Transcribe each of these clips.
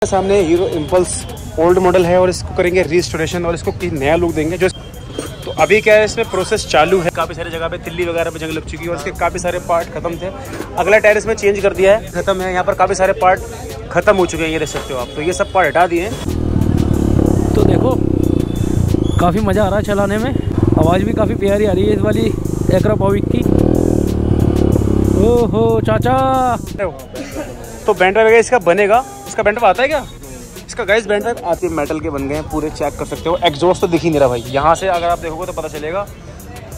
सामने hero impulse old model है और इसको करेंगे रिस्टोरेशन और इसको नया लुक देंगे। जो तो अभी क्या है, इसमें प्रोसेस चालू है। काफ़ी सारी जगह पे तिल्ली वगैरह पे जंग लग चुकी है और इसके काफ़ी सारे पार्ट खत्म थे। अगला टायर इसमें चेंज कर दिया है, खत्म है। यहाँ पर काफ़ी सारे पार्ट खत्म हो चुके हैं, ये देख सकते हो आप। तो ये सब पार्ट हटा दिए हैं। तो देखो काफ़ी मज़ा आ रहा है चलाने में। आवाज़ भी काफ़ी प्यारी आ रही है इस वाली एक्रापोविक की। ओहो चाचा, तो बैंड ड्राइव इसका बनेगा। इसका बैंड ड्राइव आता है क्या? इसका गाइस बैंड ड्राइव आती है, मेटल के बन गए हैं पूरे, चेक कर सकते हो। एग्जॉस्ट तो दिख ही नहीं रहा भाई। यहाँ से अगर आप देखोगे तो पता चलेगा,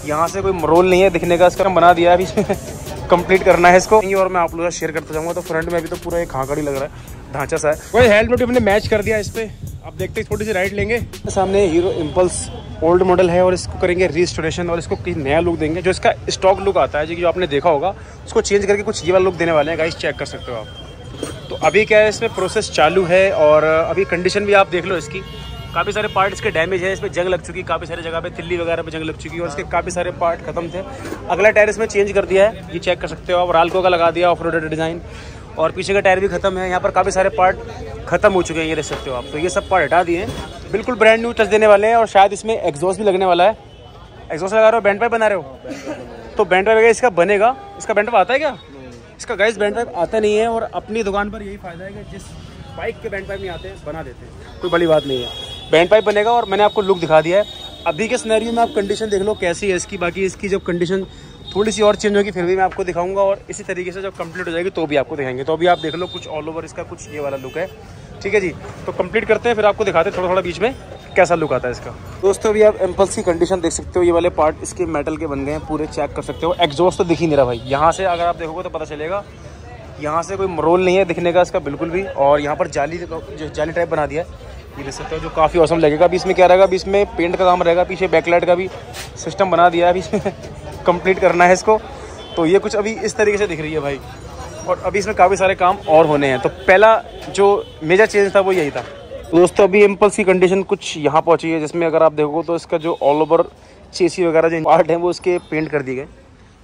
यहाँ से कोई रोल नहीं है दिखने का। इसका बना दिया है अभी, इसमें कंप्लीट करना है इसको। और मैं आप लोगों से शेयर करता जाऊँगा। तो फ्रंट में अभी तो पूरा एक खाकड़ी लग रहा है, ढांचा सा है। वही हेलमेट हमने मैच कर दिया इस पर। आप देखते हैं, थोड़ी सी राइड लेंगे। सामने हीरो इम्पल्स ओल्ड मॉडल है और इसको करेंगे रिस्टोरेशन और इसको नया लुक देंगे। जो इसका स्टॉक लुक आता है, जो आपने देखा होगा, उसको चेंज करके कुछ ये वाला लुक देने वाले हैं गाइस, चेक कर सकते हो आप। तो अभी क्या है, इसमें प्रोसेस चालू है और अभी कंडीशन भी आप देख लो इसकी। काफ़ी सारे पार्ट इसके डैमेज है, इसमें जंग लग चुकी है, काफ़ी सारी जगह पे तिल्ली वगैरह पे जंग लग चुकी है और इसके काफ़ी सारे पार्ट खत्म थे। अगला टायर इसमें चेंज कर दिया है, ये चेक कर सकते हो आप। राल्को का लगा दिया ऑफ रोड डिज़ाइन, और पीछे का टायर भी खत्म है। यहाँ पर काफ़ी सारे पार्ट खत्म हो चुके हैं, ये देख सकते हो आप। तो ये सब पार्ट हटा दिए हैं, बिल्कुल ब्रांड न्यू टच देने वाले हैं। और शायद इसमें एग्जॉस्ट भी लगने वाला है। एग्जॉस्ट लगा रहे हो, बैंड पाइप बना रहे हो? तो बैंड पाइप इसका बनेगा। इसका बैंड पाइप आता है क्या? इसका गाइस बैंड पाइप आता नहीं है। और अपनी दुकान पर यही फायदा है कि जिस बाइक के बैंड पाइप नहीं आते बना देते हैं, कोई बड़ी बात नहीं है। बैंड पाइप बनेगा और मैंने आपको लुक दिखा दिया है। अभी के सिनेरियो में आप कंडीशन देख लो कैसी है इसकी। बाकी इसकी जब कंडीशन थोड़ी सी और चेंज होगी फिर भी मैं आपको दिखाऊंगा, और इसी तरीके से जब कंप्लीट हो जाएगी तो भी आपको दिखाएंगे। तो अभी आप देख लो कुछ ऑल ओवर इसका कुछ ये वाला लुक है, ठीक है जी। तो कंप्लीट करते हैं, फिर आपको दिखाते हैं थोड़ा थोड़ा बीच में कैसा लुक आता है इसका। दोस्तों अभी आप इम्पल्स की कंडीशन देख सकते हो। ये वाले पार्ट इसके मेटल के बन गए हैं पूरे, चेक कर सकते हो। एग्जॉस्ट तो दिख ही नहीं रहा भाई। यहाँ से अगर आप देखोगे तो पता चलेगा, यहाँ से कोई रोल नहीं है दिखने का इसका बिल्कुल भी। और यहाँ पर जाली टाइप बना दिया है, ये देख सकते हो, जो काफ़ी औसम लगेगा। अभी इसमें क्या रहेगा, अभी इसमें पेंट का काम रहेगा, पीछे बैकलाइट का भी सिस्टम बना दिया है, अभी इसमें कंप्लीट करना है इसको। तो ये कुछ अभी इस तरीके से दिख रही है भाई। और अभी इसमें काफ़ी सारे काम और होने हैं। तो पहला जो मेजर चेंज था वो यही था। तो दोस्तों अभी इम्पल्स की कंडीशन कुछ यहाँ पहुँची है, जिसमें अगर आप देखोगे तो इसका जो ऑल ओवर चेसी वगैरह जो पार्ट है वो इसके पेंट कर दिए गए,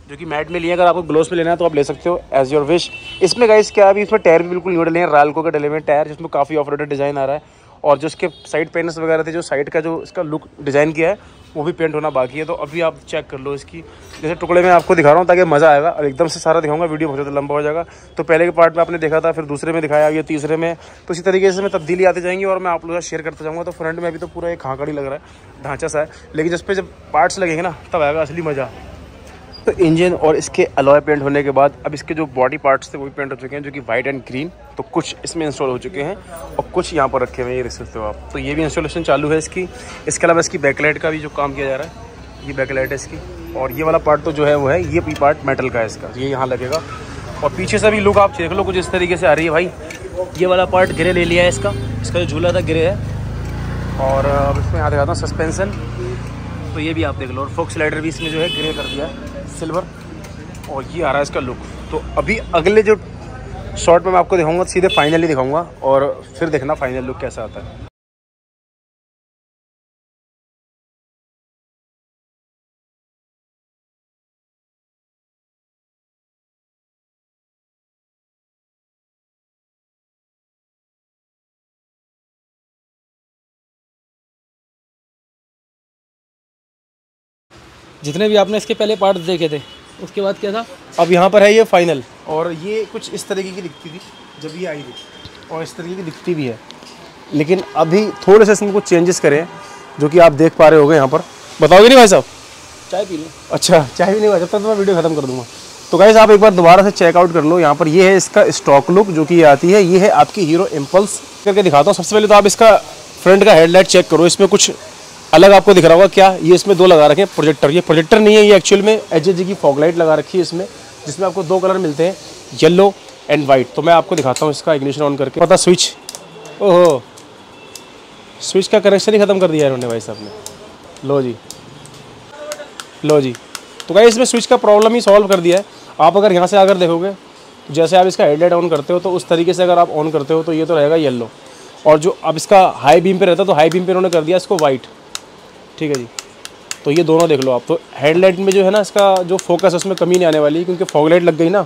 जो कि मैट में लिए। अगर आपको ग्लोस में लेना है तो आप ले सकते हो, एज योर विश। इसमें गाइस क्या अभी इसमें टायर भी बिल्कुल न्यू डले हैं, राल्को के डले हुए टायर, जिसमें काफ़ी ऑफ रोड डिज़ाइन आ रहा है। और जो इसके साइड पैनल्स वगैरह थे, जो साइड का जो इसका लुक डिज़ाइन किया है वो भी पेंट होना बाकी है। तो अभी आप चेक कर लो इसकी, जैसे टुकड़े में आपको दिखा रहा हूँ ताकि मज़ा आएगा। और एकदम से सारा दिखाऊंगा, वीडियो बहुत ज़्यादा लंबा हो जाएगा। तो पहले के पार्ट में आपने देखा था, फिर दूसरे में दिखाया, ये तीसरे में। तो इसी तरीके से मैं तब्दीली आती जाएंगी और मैं आप लोगों से शेयर करता जाऊँगा। तो फ्रंट में अभी तो पूरा एक खाकड़ी लग रहा है, ढांचा सा है, लेकिन जिस पर जब पार्ट्स लगेंगे ना तब आएगा असली मज़ा। तो इंजन और इसके अलॉय पेंट होने के बाद अब इसके जो बॉडी पार्ट्स थे वो भी पेंट हो चुके हैं, जो कि वाइट एंड ग्रीन। तो कुछ इसमें इंस्टॉल हो चुके हैं और कुछ यहाँ पर रखे हुए हैं, ये देख सकते हो आप। तो ये भी इंस्टॉलेशन चालू है इसकी। इसके अलावा इसकी बैकलाइट का भी जो काम किया जा रहा है, ये बैकलाइट है इसकी। और ये वाला पार्ट तो जो है वो है, ये भी पार्ट मेटल का है इसका, ये यहाँ लगेगा। और पीछे से भी लुक आप देख लो, कुछ इस तरीके से आ रही है भाई। ये वाला पार्ट ग्रे ले लिया है इसका जो झूला था ग्रे है। और अब इसमें यहाँ दिखाता हूँ सस्पेंसन, तो ये भी आप देख लो। और फोक स्लाइडर भी इसमें जो है ग्रे कर दिया है, सिल्वर। और ये आ रहा है इसका लुक। तो अभी अगले जो शॉट में मैं आपको दिखाऊंगा, सीधे फाइनली दिखाऊंगा और फिर देखना फाइनल लुक कैसा आता है। जितने भी आपने इसके पहले पार्ट देखे थे उसके बाद क्या था? अब यहाँ पर है ये फाइनल। और ये कुछ इस तरीके की दिखती थी जब ये आई थी, और इस तरीके की दिखती भी है। लेकिन अभी थोड़े से इसमें कुछ चेंजेस करें, जो कि आप देख पा रहे होगे यहाँ पर। बताओगे नहीं भाई साहब? चाय पी लो। अच्छा, चाय भी नहीं हुआ, जब तक तो मैं वीडियो खत्म कर दूँगा। तो गाइस आप एक बार दोबारा से चेकआउट कर लो। यहाँ पर ये है इसका स्टॉक लुक, जो कि ये आती है। ये है आपकी हीरो इम्पल्स। करके दिखाता हूँ। सबसे पहले तो आप इसका फ्रंट का हेडलाइट चेक करो, इसमें कुछ अलग आपको दिख रहा होगा। क्या ये इसमें दो लगा रखे हैं प्रोजेक्टर। ये प्रोजेक्टर नहीं है, ये एक्चुअल में HG की फॉग लाइट लगा रखी है इसमें, जिसमें आपको दो कलर मिलते हैं, येलो एंड वाइट। तो मैं आपको दिखाता हूँ इसका इग्निशन ऑन करके। पता स्विच, ओहो स्विच का कनेक्शन ही ख़त्म कर दिया इन्होंने भाई साहब ने। लो जी, लो जी। तो गाइस इसमें स्विच का प्रॉब्लम ही सॉल्व कर दिया है। आप अगर यहाँ से अगर देखोगे, जैसे आप इसका हेडलाइट ऑन करते हो तो उस तरीके से अगर आप ऑन करते हो तो ये तो रहेगा येलो। और जो अब इसका हाई बीम पे रहता है तो हाई बीम पे उन्होंने कर दिया इसको वाइट, ठीक है जी। तो ये दोनों देख लो आप। तो हेडलाइट में जो है ना, इसका जो फोकस है उसमें कमी नहीं आने वाली, क्योंकि फॉग लाइट लग गई ना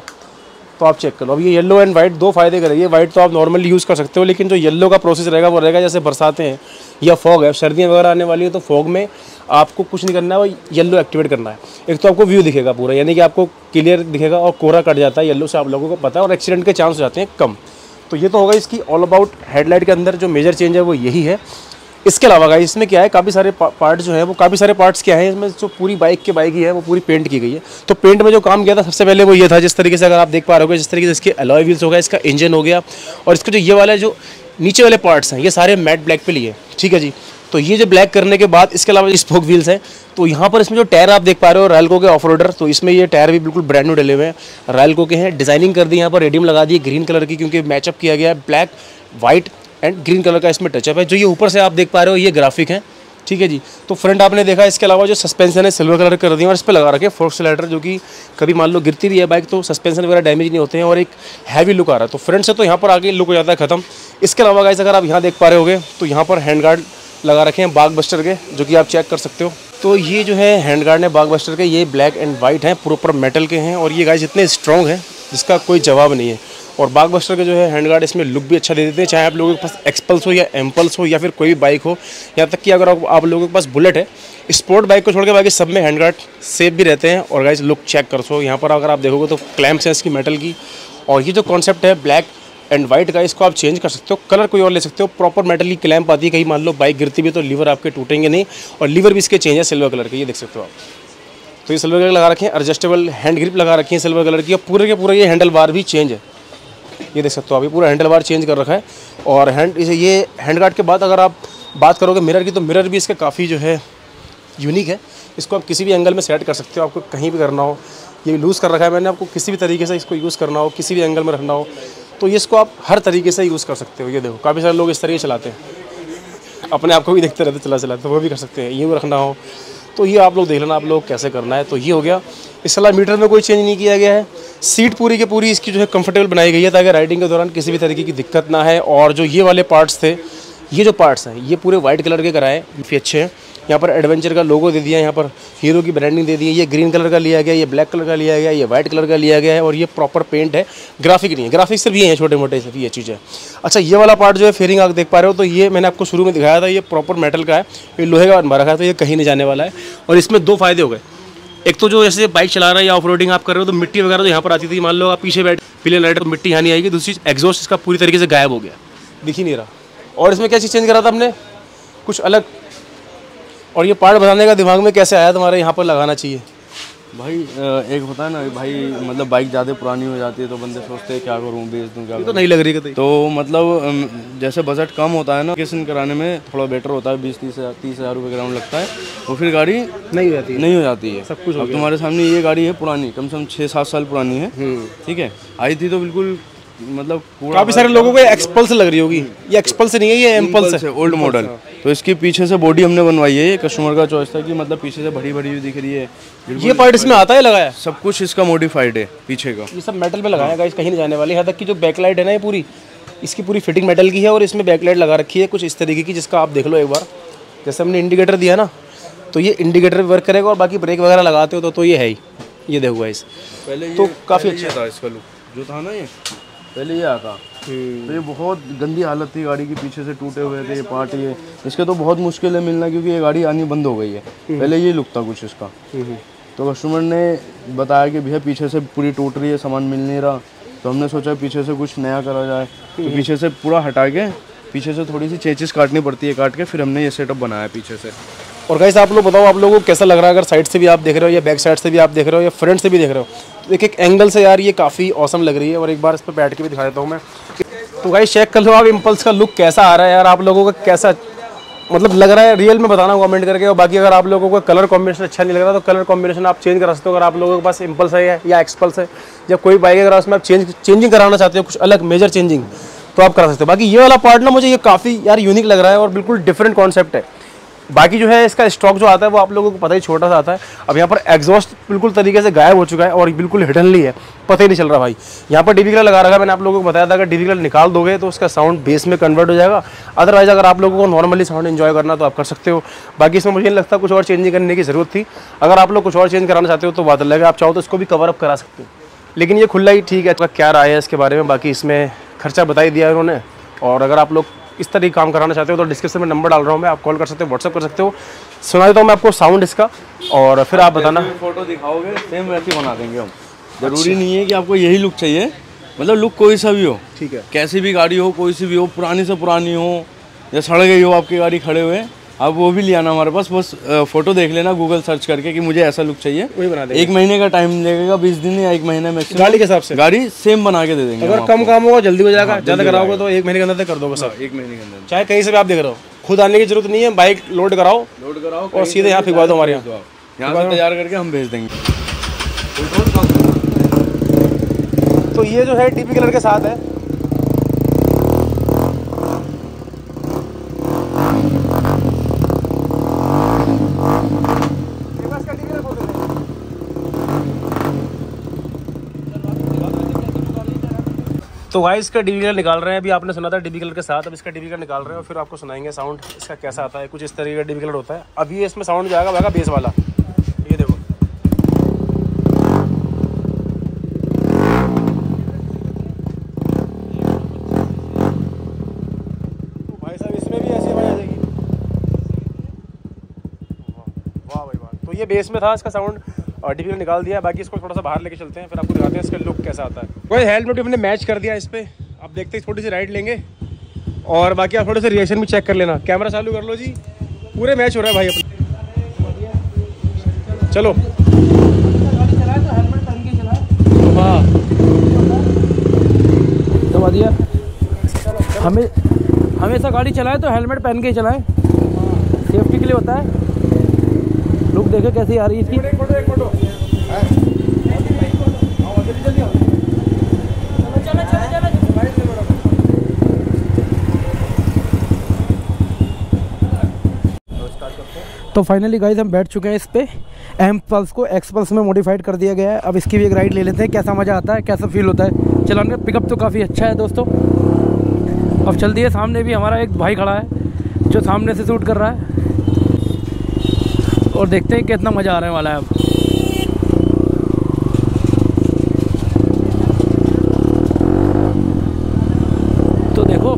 तो आप चेक कर लो। अब ये येलो एंड वाइट दो फायदे करेंगे। वाइट तो आप नॉर्मली यूज़ कर सकते हो, लेकिन जो येलो का प्रोसेस रहेगा वो रहेगा जैसे बरसातें हैं या फॉग है, सर्दियाँ वगैरह आने वाली है, तो फॉग में आपको कुछ नहीं करना है, वो येलो एक्टिवेट करना है। एक तो आपको व्यू दिखेगा पूरा, यानी कि आपको क्लियर दिखेगा और कोहरा कट जाता है येलो से, आप लोगों को पता है, और एक्सीडेंट के चांस हो जाते हैं कम। तो ये तो होगा इसकी ऑल अबाउट हेडलाइट के अंदर जो मेजर चेंज है वो यही है। इसके अलावा गाइस इसमें क्या है, काफ़ी सारे पार्ट जो है वो काफ़ी सारे पार्ट्स क्या है इसमें, जो पूरी बाइक ही है वो पूरी पेंट की गई है। तो पेंट में जो काम किया था सबसे पहले वो ये था, जिस तरीके से अगर आप देख पा रहे हो, जिस तरीके से इसके अलॉय व्हील्स हो गया, इसका इंजन हो गया, और इसके जो ये वाले जो नीचे वाले पार्ट्स हैं ये सारे मैट ब्लैक पे लिए, ठीक है जी। तो ये जो ब्लैक करने के बाद इसके अलावा स्पोक व्हील्स हैं, तो यहाँ पर इसमें जो टायर आप देख पा रहे हो रैल्को के ऑफ रोडर, तो इसमें ये टायर भी बिल्कुल ब्रांड न्यू डले हुए हैं, रैल्को के हैं। डिजाइनिंग कर दी यहाँ पर, रेडियम लगा दी ग्रीन कलर की, क्योंकि मैचअप किया गया है black white and green colour का इसमें टचअप है। जो ये ऊपर से आप देख पा रहे हो ये ग्राफिक है, ठीक है जी। तो फ्रंट आपने देखा, इसके अलावा जो सस्पेंशन है सिल्वर कलर कर दिया और इस पर लगा रखे फोर्क सिलेंडर, जो कि कभी मान लो गिरती भी है बाइक तो सस्पेंशन वगैरह डैमेज नहीं होते हैं, और एक हैवी लुक आ रहा है। तो फ्रंट से तो यहाँ पर आगे लुक हो जाता है खत्म। इसके अलावा गाइस अगर आप यहाँ देख पा रहे होगे तो यहाँ पर हैंड गार्ड लगा रखे हैं बाग बस्टर के, जो कि आप चेक कर सकते हो। तो ये जो है हैंड गार्ड है बाग बस्टर के, ये ब्लैक एंड वाइट हैं, प्रॉपर मेटल के हैं, और ये गाइस इतने स्ट्रॉन्ग हैं जिसका कोई जवाब नहीं है। और बाग बस्टर के जो है हैंड गार्ड इसमें लुक भी अच्छा दे देते हैं, चाहे आप लोगों के पास एक्सपल्स हो या एम्पल्स हो या फिर कोई भी बाइक हो, यहाँ तक कि अगर आप लोगों के पास बुलेट है, स्पोर्ट बाइक को छोड़ के बाकी सब में हैंड गार्ड सेफ भी रहते हैं। और गाइस लुक चेक कर सो, यहाँ पर अगर आप देखोगे तो क्लैम्प्स हैं इसकी मेटल की, और ये जो कॉन्सेप्ट है ब्लैक एंड वाइट का, इसको आप चेंज कर सकते हो, कलर कोई और ले सकते हो। प्रॉपर मेटल की क्लैम्प आती है, कहीं मान लो बाइक गिरती भी तो लीवर आपके टूटेंगे नहीं, और लीवर भी इसके चेंज है सिल्वर कलर के, ये देख सकते हो आप। तो ये सिल्वर कलर लगा रखे हैं, एडजस्टेबल हैंड ग्रिप लगा रखी है सिल्वर कलर की, और पूरे के पूरे ये हैंडल बार भी चेंज है, ये देख सकते हो आप, ये पूरा हैंडल बार चेंज कर रखा है। और ये हैंड गार्ड के बाद अगर आप बात करोगे मिरर की, तो मिरर भी इसका काफ़ी जो है यूनिक है, इसको आप किसी भी एंगल में सेट कर सकते हो, आपको कहीं भी करना हो। ये लूज़ कर रखा है मैंने, आपको किसी भी तरीके से इसको यूज़ करना हो, किसी भी एंगल में रखना हो, तो ये इसको आप हर तरीके से यूज़ कर सकते हो। ये देखो काफ़ी सारे लोग इस तरीके चलाते हैं, अपने आप को भी देखते रहते चला तो वो भी कर सकते हैं, यूँ रखना हो तो ये आप लोग देख लेना आप लोग कैसे करना है। तो ये हो गया। इसके अलावा मीटर में कोई चेंज नहीं किया गया है। सीट पूरी की पूरी इसकी जो है कंफर्टेबल बनाई गई है, ताकि राइडिंग के दौरान किसी भी तरीके की दिक्कत ना है। और जो ये वाले पार्ट्स थे, ये जो पार्ट्स हैं ये पूरे वाइट कलर के कराए, काफ़ी अच्छे हैं। यहाँ पर एडवेंचर का लोगो दे दिया है, यहाँ पर हीरो की ब्रांडिंग दे दी है। ये ग्रीन कलर का लिया गया, ये ब्लैक कलर का लिया गया, ये वाइट कलर का लिया गया है, और ये प्रॉपर पेंट है, ग्राफिक नहीं है। ग्राफिक सिर्फ ये हैं छोटे मोटे सिर्फ ये चीज़ है। अच्छा, ये वाला पार्ट जो है फेयरिंग आप देख पा रहे हो, तो ये मैंने आपको शुरू में दिखाया था, ये प्रॉपर मेटल का है, ये लोहे का बन रखा है, तो ये कहीं नहीं जाने वाला है। और इसमें दो फायदे हो गए, एक तो जो जैसे बाइक चला रहा है या ऑफ रोडिंग आप कर रहे हो, तो मिट्टी वगैरह तो यहाँ पर आती थी, मान लो आप पीछे बैठ पिलियन राइडर तो मिट्टी यहाँ नहीं आएगी। दूसरी चीज़ एग्जॉस्ट इसका पूरी तरीके से गायब हो गया, दिख ही नहीं रहा। और इसमें क्या चीज़ चेंज करा था हमने, कुछ अलग। और ये पार्ट बनाने का दिमाग में कैसे आया तुम्हारे, यहाँ पर लगाना चाहिए भाई? एक होता है ना भाई, मतलब बाइक ज़्यादा पुरानी हो जाती है तो बंदे सोचते हैं क्या करूँ, बेच दूँ क्या। तो नहीं लग रही है, तो मतलब जैसे बजट कम होता है ना, किसन कराने में थोड़ा बेटर होता है, 20-30 हज़ार रुपये ग्राउंड लगता है, तो फिर गाड़ी नहीं हो जाती है सब कुछ। अब तुम्हारे सामने ये गाड़ी है पुरानी, कम से कम 6-7 साल पुरानी है, ठीक है। आई थी तो बिल्कुल मतलब काफ़ी सारे लोगों को एक्सपल्स लग रही होगी, ये एक्सपल्स नहीं है, ये एम्पल्स है, ओल्ड मॉडल। तो इसकी पीछे से बॉडी हमने बनवाई है, ये कस्टमर का चॉइस था कि मतलब पीछे से भरी भरी दिख रही है। ये पार्ट इसमें आता है लगाया, सब कुछ इसका मॉडिफाइड है पीछे का, ये सब मेटल में लगाया गाइस, कहीं नहीं जाने वाली। यहाँ तक कि जो बैकलाइट है ना, ये पूरी इसकी पूरी फिटिंग मेटल की है, और इसमें बैकलाइट लगा रखी है कुछ इस तरीके की, जिसका आप देख लो एक बार। जैसे हमने इंडिकेटर दिया ना, तो ये इंडिकेटर भी वर्क करेगा, और बाकी ब्रेक वगैरह लगाते हो तो ये है ही, ये देखो गाइस। पहले तो काफ़ी अच्छा था इसका लुक जो था ना, ये पहले ये आता, तो ये बहुत गंदी हालत थी गाड़ी की, पीछे से टूटे हुए थे ये पार्ट। ये इसके तो बहुत मुश्किल है मिलना, क्योंकि ये गाड़ी आनी बंद हो गई है। पहले ये लुक था कुछ इसका। तो कस्टमर ने बताया कि भैया पीछे से पूरी टूट रही है, सामान मिल नहीं रहा, तो हमने सोचा पीछे से कुछ नया करा जाए। तो पीछे से पूरा हटा के, पीछे से थोड़ी सी चेंजेस काटनी पड़ती है, काट के फिर हमने ये सेटअप बनाया पीछे से। और गाइस आप लोग बताओ, आप लोगों को कैसा लग रहा है? अगर साइड से भी आप देख रहे हो, या बैक साइड से भी आप देख रहे हो, या फ्रंट से भी देख रहे हो, तो एक एंगल से यार ये काफ़ी औसम लग रही है। और एक बार इस पर बैठ के भी दिखा देता हूँ मैं। तो गाइस चेक कर लो आप, इम्पल्स का लुक कैसा आ रहा है यार, आप लोगों का कैसा मतलब लग रहा है, रियल में बताना कमेंट करके। और बाकी अगर आप लोगों को कलर कॉम्बिनेशन अच्छा नहीं लग रहा, तो कलर कॉम्बिनेशन आप चेंज करा सकते हो। अगर आप लोगों के पास इम्पल्स है या एक्सपल्स है, या कोई बाइक अगर उसमें आप चेंजिंग कराना चाहते हो, कुछ अलग मेजर चेंजिंग, तो आप करा सकते हो। बाकी ये वाला पार्ट ना मुझे ये काफ़ी यार यूनिक लग रहा है, और बिल्कुल डिफरेंट कॉन्सेप्ट है। बाकी जो है इसका स्टॉक जो आता है वो आप लोगों को पता ही छोटा सा आता है। अब यहाँ पर एग्जॉस्ट बिल्कुल तरीके से गायब हो चुका है, और बिल्कुल हिडनली है, पता ही नहीं चल रहा भाई। यहाँ पर डीवी कलर लगा रखा है, मैंने आप लोगों को बताया था, अगर डीवी कलर निकाल दोगे तो उसका साउंड बेस में कन्वर्ट हो जाएगा। अदरवाइज अगर आप लोगों को नॉर्मली साउंड एंजॉय करना तो आप कर सकते हो। बाकी इसमें मुझे नहीं लगता कुछ और चेंजिंग करने की ज़रूरत थी। अगर आप लोग कुछ और चेंज कराना चाहते हो तो बात अलग है, आप चाहो तो इसको भी कवर अप करा सकते हो। लेकिन ये खुला ही ठीक है। क्या राय है इसके बारे में, बाकी इसमें खर्चा बता ही दिया उन्होंने। और अगर आप लोग इस तरह काम कराना चाहते हो तो डिस्क्रिप्शन में नंबर डाल रहा हूँ मैं, आप कॉल कर सकते हो, व्हाट्सअप कर सकते हो। सुना देता हूँ मैं आपको साउंड इसका, और फिर आप बताना। फोटो दिखाओगे सेम वैसे बना देंगे हम। जरूरी नहीं है कि आपको यही लुक चाहिए, मतलब लुक कोई सा भी हो, ठीक है, कैसी भी गाड़ी हो, कोई सी भी हो, पुरानी से पुरानी हो या सड़ गई हो आपकी गाड़ी खड़े हुए, आप वो भी ले आना हमारे पास। बस फोटो देख लेना गूगल सर्च करके कि मुझे ऐसा लुक चाहिए, वही बना देंगे। 1 महीने का टाइम लगेगा, 20 दिन या 1 महीने में गाड़ी के हिसाब से गाड़ी सेम बना के दे देंगे। अगर कम काम होगा जल्दी हो जाएगा, ज़्यादा कराओगे तो 1 महीने के अंदर कर दोगे सब। 1 महीने के अंदर, चाहे कहीं से भी आप देख रहे हो, खुद आने की जरूरत नहीं है, बाइक लोड कराओ और सीधे यहाँ भिजवा दो हमारे यहाँ, यहाँ तैयार करके हम भेज देंगे। तो ये जो है टीपी कलर के साथ है। तो भाई इसका डीबी कलर निकाल रहे हैं, अभी आपने सुना था डीबी कलर के साथ, अब इसका डीबी कलर निकाल रहे हैं और फिर आपको सुनाएंगे साउंड इसका कैसा आता है। कुछ इस तरीके का डीबी कलर होता है। अभी इसमें साउंड जाएगा वैगा बेस वाला, ये देखो। तो भाई साहब इसमें भी ऐसी आवाज आ जाएगी, वाह भाई वाह। तो ये बेस में था इसका साउंड, और डीबी कलर निकाल दिया। बाकी इसको थोड़ा सा बाहर लेके चलते हैं, फिर आपको दिखाते हैं इसका लुक कैसा आता है। कोई हेलमेट हमने मैच कर दिया इस पे, आप देखते हैं थोड़ी सी राइड लेंगे और बाकी आप थोड़े से रिएक्शन भी चेक कर लेना। कैमरा चालू कर लो जी, पूरे मैच हो रहा है भाई अपने। चलो हाँ तो बढ़िया, हमेशा गाड़ी चलाए तो हेलमेट पहन के ही चलाएं, सेफ्टी के लिए होता है। लुक देखे कैसी आ रही है इसकी। तो फाइनली गाइस हम बैठ चुके हैं इस पे। एम पल्स को एक्स पल्स में मॉडिफाइड कर दिया गया है। अब इसकी भी एक राइड ले लेते हैं, कैसा मज़ा आता है, कैसा फील होता है चलाने का। पिकअप तो काफ़ी अच्छा है दोस्तों। अब चलती है, सामने भी हमारा एक भाई खड़ा है जो सामने से शूट कर रहा है, और देखते हैं कितना मज़ा आने वाला है अब। तो देखो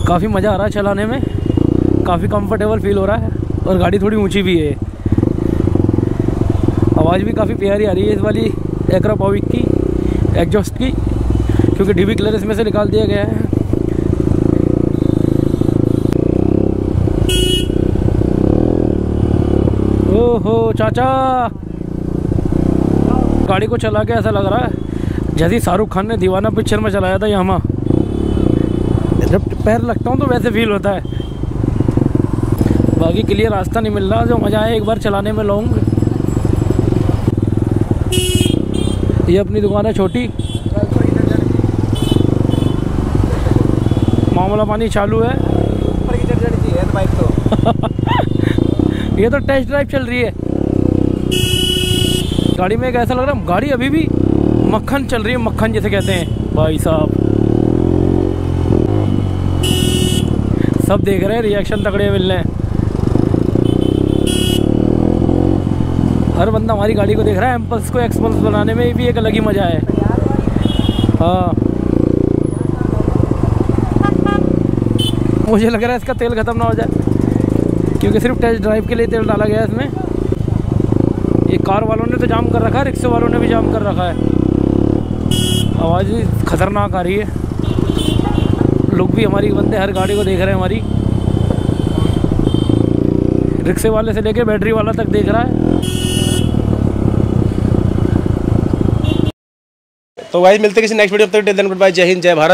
काफ़ी मज़ा आ रहा है चलाने में, काफ़ी कंफर्टेबल फील हो रहा है, और गाड़ी थोड़ी ऊंची भी है। आवाज़ भी काफ़ी प्यारी आ रही है इस वाली एक्रापोविक की एग्जॉस्ट की, क्योंकि डीबी कलर इसमें से निकाल दिया गया है। ओहो चाचा, गाड़ी को चला के ऐसा लग रहा है जैसे शाहरुख खान ने दीवाना पिक्चर में चलाया था यामा। जब पैर लगता हूँ तो वैसे फील होता है। बाकी क्लियर रास्ता नहीं मिल रहा, जो मज़ा है एक बार चलाने में लॉन्ग। ये अपनी दुकान है छोटी, मामला पानी चालू है। बाइक तो ये तो टेस्ट ड्राइव चल रही है गाड़ी में। एक ऐसा लग रहा है गाड़ी अभी भी मक्खन चल रही है, मक्खन जैसे कहते हैं भाई साहब। सब देख रहे हैं, रिएक्शन तगड़े मिल रहे हैं। हर बंदा हमारी गाड़ी को देख रहा है। एम्पल्स को एक्सपल्स बनाने में भी एक अलग ही मज़ा है। हाँ मुझे लग रहा है इसका तेल ख़त्म ना हो जाए, क्योंकि सिर्फ टेस्ट ड्राइव के लिए तेल डाला गया है इसमें। ये कार वालों ने तो जाम कर रखा है, रिक्शे वालों ने भी जाम कर रखा है। आवाज़ भी खतरनाक आ रही है। लोग भी हमारी बंदे हर गाड़ी को देख रहे हैं हमारी, रिक्शे वाले से लेके बैटरी वाला तक देख रहा है। तो भाई मिलते किसी नेक्स्ट वीडियो, तक टिल देन गुड बाय, जय हिंद जय भारत।